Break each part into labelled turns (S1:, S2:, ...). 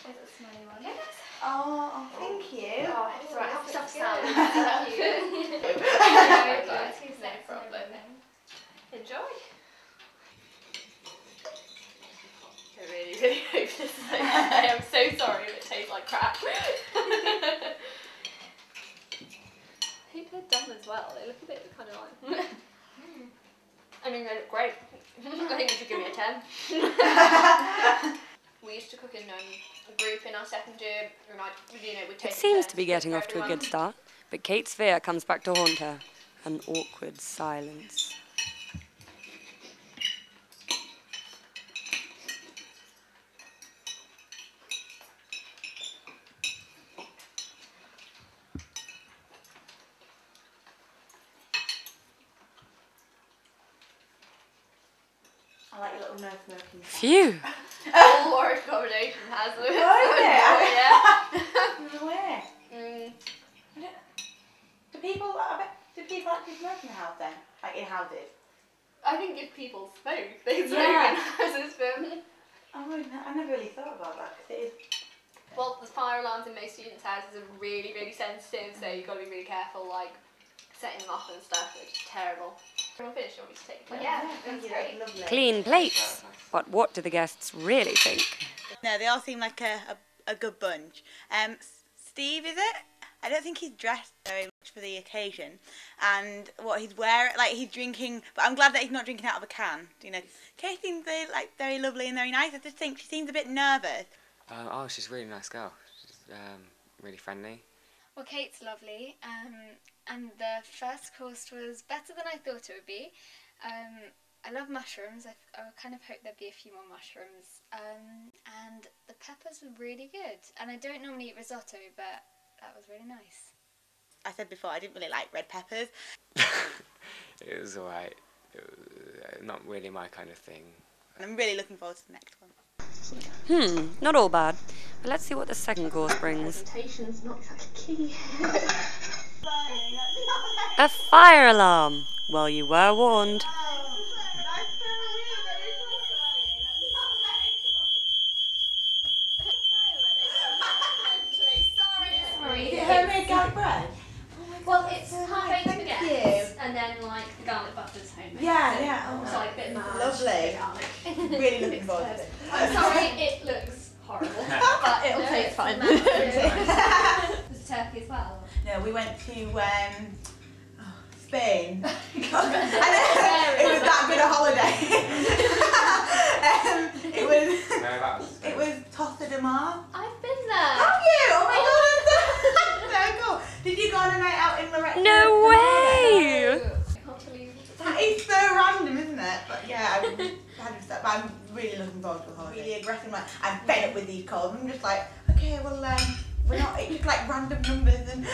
S1: There's a smelly one.
S2: Yes.
S3: Oh, thank you.
S1: Oh, it's right. Help yourself to salad.
S2: Thank you.
S1: No problem. Enjoy.
S2: I really, really hope this is okay. I am so sorry if it tastes like crap. I hope they're done as well. They look a bit kind of like... I mean, they look great. I think you should give me a 10. We used to cook in a group in our second year, and we'd take
S4: It seems to be getting off to a good start, but Kate's fear comes back to haunt her. An awkward silence.
S3: I like your little no smoking.
S4: Phew!
S2: All Warwick accommodation has them.
S3: Oh, yeah. No way. Do people actually smoke in the house then? Like in houses?
S2: I think if people smoke, they smoke
S3: Yeah.
S2: in houses, but...
S3: I never really thought about that, because it is...
S2: Well, the fire alarms in most students' houses are really, really sensitive, so you've got to be really careful, like, setting them off and stuff, which is terrible. Everyone finished, or want me to take it?
S1: Yeah,
S3: thank you,
S1: great.
S3: that's lovely.
S4: Clean plates. But what do the guests really think?
S3: No, they all seem like a good bunch. Steve, is it? I don't think he's dressed very much for the occasion, and what he's wearing, like he's drinking, but I'm glad that he's not drinking out of a can. You know, Kate seems very lovely and very nice. I just think she seems a bit nervous.
S5: Oh, she's a really nice girl. She's really friendly.
S6: Well, Kate's lovely, and the first course was better than I thought it would be. I love mushrooms. I kind of hoped there'd be a few more mushrooms, and the peppers were really good. And I don't normally eat risotto, but that was really nice.
S3: I said before I didn't really like red peppers.
S5: It was alright. It was not really my kind of thing.
S3: And I'm really looking forward to the next one.
S4: Not all bad. But let's see what the second course brings.
S1: Presentation's not exactly key.
S4: A fire alarm! Well, you were warned.
S3: Homemade garlic bread?
S1: Well, it's half-baked baguettes, and then like the garlic butter's homemade.
S3: Yeah.
S1: So, so like a bit of marge,
S3: Lovely.
S1: garlic.
S3: Really looking forward to it.
S1: I'm sorry, it looks horrible, but it'll taste fine. There's turkey as well.
S3: No, we went to Spain. God, it was that good a holiday. It was Tossa de Mar.
S1: I've been there.
S3: Have you? Oh my god, that's so cool. Did you go on a night out in Narration?
S4: No way!
S1: I can't believe it.
S3: That is so random, isn't it? But yeah, I'm really looking forward to the holiday. Really aggressive, like I'm fed up with these calls. I'm just like, okay, well, we're not. It's just like random numbers and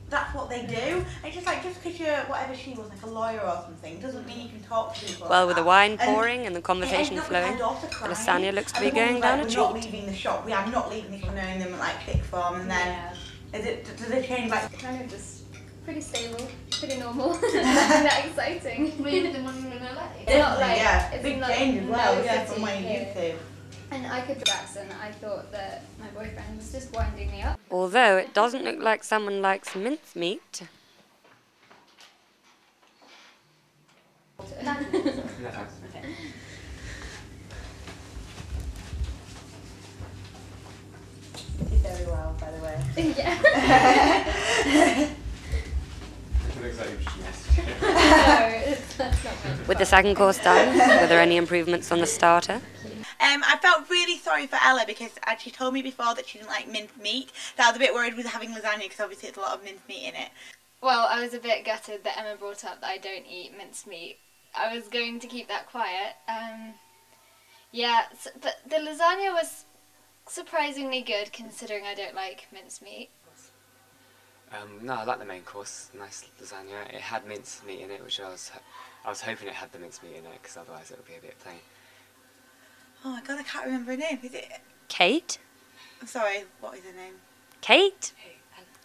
S3: that's what they do. It's just like just because you're whatever she was, like a lawyer or something, doesn't mean you can talk to people.
S4: Well,
S3: like
S4: with the
S3: that.
S4: wine pouring and the conversation flowing,
S3: the
S4: lasagna looks to be going down a
S3: We're not
S4: treat.
S3: leaving the shop. We are not leaving the shop knowing them at like thick form, and then do they change like?
S6: Kind of just pretty stable, pretty normal, nothing that exciting.
S1: Were you with them when you were in LA?
S6: It's not like,
S3: yeah,
S6: it's
S3: big
S6: not
S3: change as well.
S6: no
S3: Yeah,
S6: city
S3: from when you
S6: here.
S3: used to.
S6: And I could do accent. I thought that my boyfriend was just winding me up.
S4: Although it doesn't look like someone likes mincemeat.
S3: Did very well, by the way.
S6: Yeah.
S5: It looks like you've just messed it.
S6: No, that's not me.
S4: With the second course done, were there any improvements on the starter?
S3: I felt really sorry for Ella because she told me before that she didn't like minced meat. So I was a bit worried with having lasagna because obviously it's a lot of minced meat in it.
S6: Well, I was a bit gutted that Emma brought up that I don't eat minced meat. I was going to keep that quiet. Yeah, but the lasagna was surprisingly good considering I don't like minced meat.
S5: No, I like the main course. Nice lasagna. It had mince meat in it, which I was hoping it had the mince meat in it, because otherwise it would be a bit plain.
S3: Oh my god, I can't remember her name. Is it?
S4: Kate?
S3: I'm sorry, what is her name?
S4: Kate?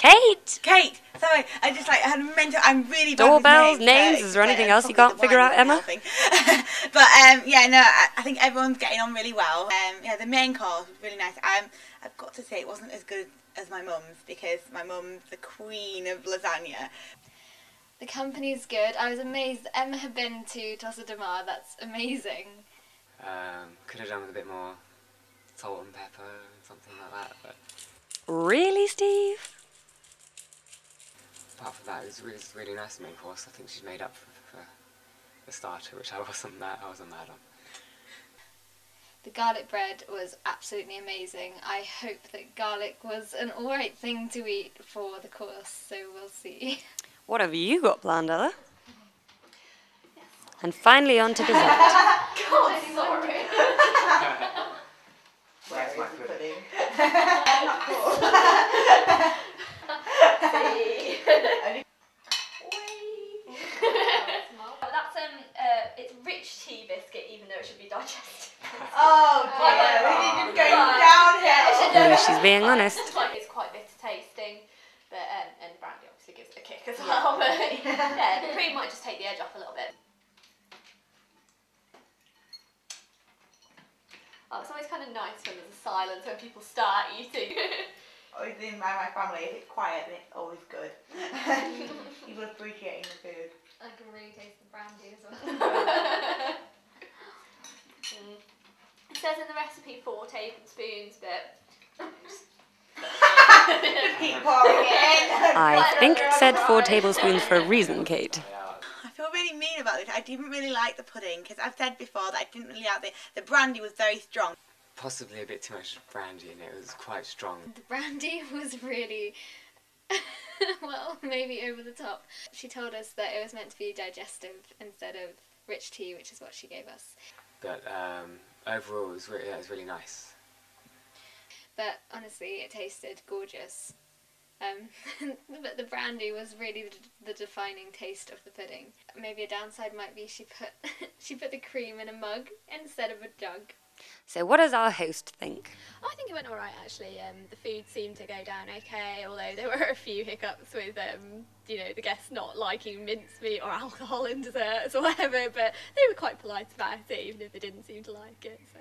S4: Kate!
S3: Kate! Sorry, I had mental. I'm really bad
S4: Doorbells,
S3: with
S4: names. Is there anything else you can't figure out, Emma?
S3: But yeah, no, I think everyone's getting on really well. Yeah, the main course was really nice. I've got to say it wasn't as good as my mum's because my mum's the queen of lasagna.
S6: The company's good. I was amazed Emma had been to Tossa de Mar. That's amazing.
S5: Could have done with a bit more salt and pepper and something like that, but
S4: Really, Steve?
S5: apart from that, it was really nice, the main course. I think she's made up for the starter, which I wasn't mad on.
S6: The garlic bread was absolutely amazing. I hope that garlic was an alright thing to eat for the course, so we'll see.
S4: What have you got planned, Ella? And finally on to dessert.
S2: God, sorry.
S5: Where's my pudding?
S2: It's rich tea biscuit, even though it should be digested.
S3: Oh dear, we didn't go downhill.
S4: No, she's being honest.
S2: It's quite bitter tasting, but and brandy obviously gives it a kick as well. But yeah, the cream might just take the edge off a little bit. Oh, it's always kind of nice when there's a silence when people start eating.
S3: Obviously in my family, if it's quiet, then it's always good. People appreciating the food.
S6: I can really taste the brandy as well.
S2: It says in the recipe 4 tablespoons, but
S3: Keep pouring it in.
S4: I think it said 4 tablespoons for a reason, Kate.
S3: I feel really mean about this. I didn't really like the pudding because I've said before that I didn't really like the brandy was very strong.
S5: Possibly a bit too much brandy in it. It was quite strong.
S6: The brandy was really, well, maybe over the top. She told us that it was meant to be digestive instead of rich tea, which is what she gave us.
S5: But overall, it was really nice.
S6: But honestly, it tasted gorgeous. But the brandy was really the defining taste of the pudding. Maybe a downside might be she put the cream in a mug instead of a jug.
S4: So what does our host think?
S2: I think it went alright actually. The food seemed to go down okay, although there were a few hiccups with you know, the guests not liking mincemeat or alcohol in desserts or whatever, but they were quite polite about it, even if they didn't seem to like it. So.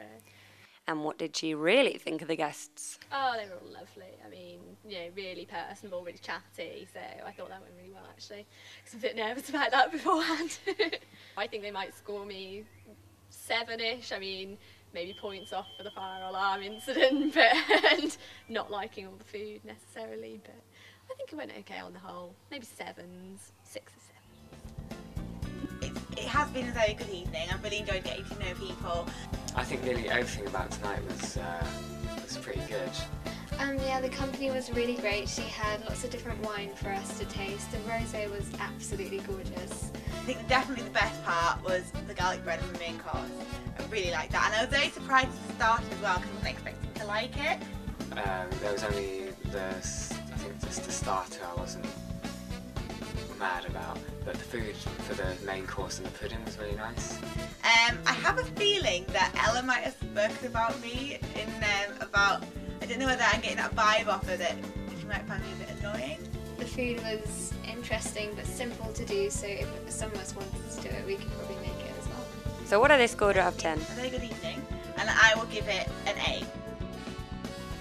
S4: And what did she really think of the guests?
S2: Oh, they were all lovely. I mean, you know, really personable, really chatty, so I thought that went really well actually. Because I'm a bit nervous about that beforehand. I think they might score me 7-ish. I mean, maybe points off for the fire alarm incident, but and not liking all the food necessarily, but I think it went okay on the whole. Maybe 7s, 6 or 7s.
S3: It has been a very good evening. I've really enjoyed getting to know people.
S5: I think nearly everything about tonight was pretty good.
S6: Yeah, the company was really great. She had lots of different wine for us to taste. The rosé was absolutely gorgeous.
S3: I think definitely the best part was the garlic bread and the main course. I really liked that, and I was very surprised at the start as well because I wasn't expecting to like it.
S5: There was only I think just the starter I wasn't mad about, but the food for the main course and the pudding was really nice.
S3: I have a feeling that Ella might have spoken about me in about, I don't know whether I'm getting that vibe off of it, she might find me a bit annoying.
S6: The food was interesting but simple to do, so if some of us wanted to do it, we could probably make it as well.
S4: So what are they scored out of 10?
S3: A very good evening, and I will give it an A.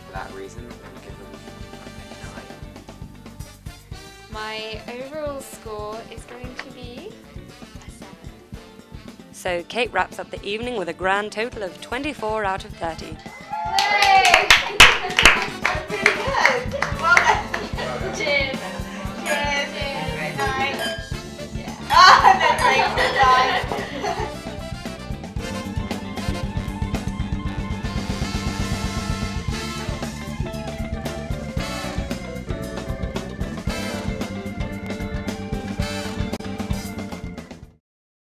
S5: For that reason, I'm going to give them a 9.
S6: My overall score is going to be a 7.
S4: So Kate wraps up the evening with a grand total of 24 out of 30.